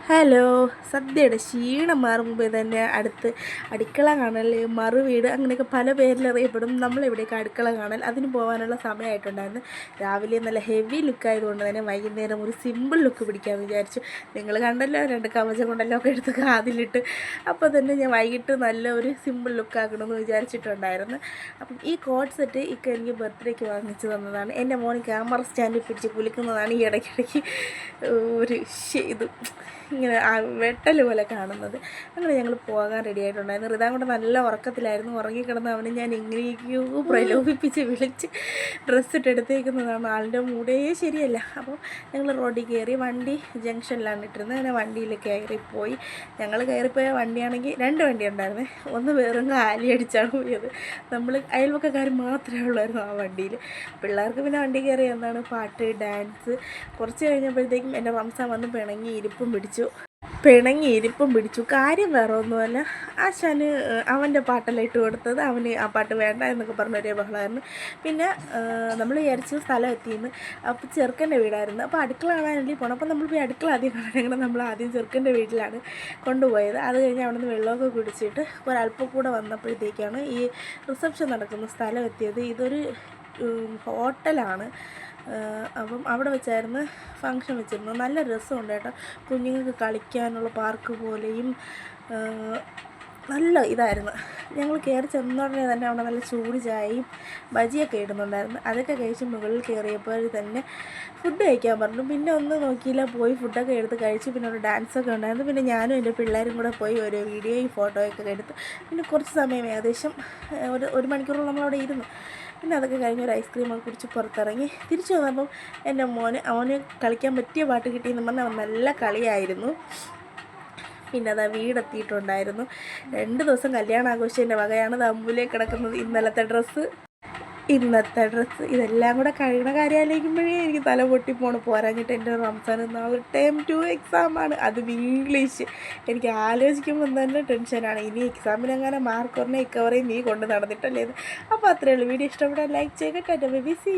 Hello. സദ്യയുടെ ക്ഷീണം മാറുമ്പോൾ തന്നെ അടുത്ത് അടുക്കള കാണൽ, മറുവീട്, അങ്ങനെയൊക്കെ പല പേരിൽ അറിയപ്പെടും. നമ്മളിവിടെയൊക്കെ അടുക്കള കാണൽ അതിന് പോകാനുള്ള സമയമായിട്ടുണ്ടായിരുന്നു. രാവിലെ നല്ല ഹെവി ലുക്കായതുകൊണ്ട് തന്നെ വൈകുന്നേരം ഒരു സിമ്പിൾ ലുക്ക് പിടിക്കാമെന്ന് വിചാരിച്ചു. നിങ്ങൾ കണ്ടല്ലോ, 2 കവചം കൊണ്ടല്ലോ ഒക്കെ എടുത്ത് കാതിലിട്ട്. അപ്പോൾ തന്നെ ഞാൻ വൈകിട്ട് നല്ല ഒരു സിമ്പിൾ ലുക്കാക്കണമെന്ന് വിചാരിച്ചിട്ടുണ്ടായിരുന്നു. അപ്പം ഈ കോഡ് സെറ്റ് എനിക്ക് ബർത്ത്ഡേക്ക് വാങ്ങിച്ചു തന്നതാണ്. എൻ്റെ മോൻ ക്യാമറ സ്റ്റാൻഡിൽ പിടിച്ച് കുലുക്കുന്നതാണ് ഈ ഇടയ്ക്കിടയ്ക്ക് ഒരു ഇത് ഇങ്ങനെ വെട്ടൽ പോലെ കാണുന്നത്. അങ്ങനെ ഞങ്ങൾ പോകാൻ റെഡി ആയിട്ടുണ്ടായിരുന്നു. റിതാൻ കൊണ്ട് നല്ല ഉറക്കത്തിലായിരുന്നു. ഉറങ്ങിക്കിടന്ന് അവനെ ഞാൻ എങ്ങനെയൊക്കെയോ പ്രലോഭിപ്പിച്ച് വിളിച്ച് ഡ്രസ്സ് ഇട്ടെടുത്തേക്കുന്നതാണ്. ആളിൻ്റെ മൂടേ ശരിയല്ല. അപ്പോൾ ഞങ്ങൾ റോഡിൽ കയറി. വണ്ടി ജംഗ്ഷനിലാണ് ഇട്ടിരുന്നത്. അങ്ങനെ വണ്ടിയിൽ കയറിപ്പോയി. ഞങ്ങൾ കയറിപ്പോയ വണ്ടിയാണെങ്കിൽ 2 വണ്ടി ഉണ്ടായിരുന്നേ. ഒന്ന് വേറും കാലി അടിച്ചാണ് പോയത്. നമ്മൾ അയൽവക്കക്കാർ മാത്രമേ ഉള്ളായിരുന്നു ആ വണ്ടിയിൽ. പിള്ളേർക്ക് പിന്നെ വണ്ടി കയറി എന്താണ് പാട്ട്, ഡാൻസ്. കുറച്ച് കഴിഞ്ഞപ്പോഴത്തേക്കും എൻ്റെ റംസാൻ വന്ന് പിണങ്ങി ഇരിപ്പും പിടിച്ചു. കാര്യം വേറെ ഒന്നുമല്ല, ആശാന് അവൻ്റെ പാട്ടെല്ലാം ഇട്ട് കൊടുത്തത്. അവന് ആ പാട്ട് വേണ്ട എന്നൊക്കെ പറഞ്ഞ ഒരേ ബഹളമായിരുന്നു. പിന്നെ നമ്മൾ വിചാരിച്ചു സ്ഥലം എത്തിയെന്ന്. അപ്പോൾ ചെറുക്കൻ്റെ വീടായിരുന്നു. അപ്പോൾ അടുക്കള കാണാനല്ലേ പോകണം. അപ്പോൾ നമ്മൾ പോയി അടുക്കള ആദ്യം കാണാൻ നമ്മൾ ആദ്യം ചെറുക്കൻ്റെ വീട്ടിലാണ് കൊണ്ടുപോയത്. അത് കഴിഞ്ഞ് അവിടെ നിന്ന് വെള്ളമൊക്കെ കുടിച്ചിട്ട് ഒരല്പം കൂടെ വന്നപ്പോഴത്തേക്കാണ് ഈ റിസപ്ഷൻ നടക്കുന്ന സ്ഥലം എത്തിയത്. ഇതൊരു ഹോട്ടലാണ്. അപ്പം അവിടെ വെച്ചായിരുന്നു ഫങ്ഷൻ വെച്ചിരുന്നത്. നല്ല രസമുണ്ട് കേട്ടോ. കുഞ്ഞുങ്ങൾക്ക് കളിക്കാനുള്ള പാർക്ക് പോലെയും നല്ല ഇതായിരുന്നു. ഞങ്ങൾ കയറി ചെന്നോടനെ തന്നെ അവിടെ നല്ല ചൂട് ചായയും ബജിയൊക്കെ ഇടുന്നുണ്ടായിരുന്നു. അതൊക്കെ കഴിച്ച് മുകളിൽ കയറിയപ്പോൾ തന്നെ ഫുഡ് കഴിക്കാൻ പറഞ്ഞു. പിന്നെ ഒന്നും നോക്കിയില്ല, പോയി ഫുഡൊക്കെ എടുത്ത് കഴിച്ചു. പിന്നെ ഒരു ഡാൻസൊക്കെ ഉണ്ടായിരുന്നു. പിന്നെ ഞാനും എൻ്റെ പിള്ളേരും കൂടെ പോയി ഒരു വീഡിയോയും ഫോട്ടോയൊക്കെ എടുത്ത് പിന്നെ കുറച്ച് സമയം ഏകദേശം ഒരു മണിക്കൂറോളം നമ്മളവിടെ ഇരുന്നു. പിന്നെ അതൊക്കെ കഴിഞ്ഞ് ഒരു ഐസ്ക്രീമൊക്കെ കുടിച്ച് പുറത്തിറങ്ങി തിരിച്ചു വന്നപ്പം എൻ്റെ അവന് കളിക്കാൻ പറ്റിയ പാട്ട് കിട്ടിയെന്ന് പറഞ്ഞാൽ അവൻ നല്ല കളിയായിരുന്നു. പിന്നെ അതാ വീടെത്തിയിട്ടുണ്ടായിരുന്നു. 2 ദിവസം കല്യാണം ആഘോഷിച്ചതിൻ്റെ വകയാണ് അമ്പൂലേ കിടക്കുന്നത്. ഇന്നത്തെ ഡ്രസ്സ് ഇതെല്ലാം കൂടെ കഴിയണ കാര്യം ആലോചിക്കുമ്പോഴേ എനിക്ക് തല പൊട്ടിപ്പോണ്. പോരാഞ്ഞിട്ട് എൻ്റെ റംസാൻ നാളെ ടേം 2 എക്സാമാണ്. അതും ഇംഗ്ലീഷ്. എനിക്ക് ആലോചിക്കുമ്പോൾ തന്നെ ടെൻഷനാണ്. ഇനി എക്സാമിനെങ്ങനെ മാർക്ക് പറഞ്ഞാൽ ഇക്കവറേയും നീ കൊണ്ട് നടന്നിട്ടല്ലേ. അപ്പോൾ അത്രയേ ഉള്ളൂ. വീഡിയോ ഇഷ്ടപ്പെട്ടാൽ ലൈക്ക് ചെയ്യുക. Tata bye bye. See U.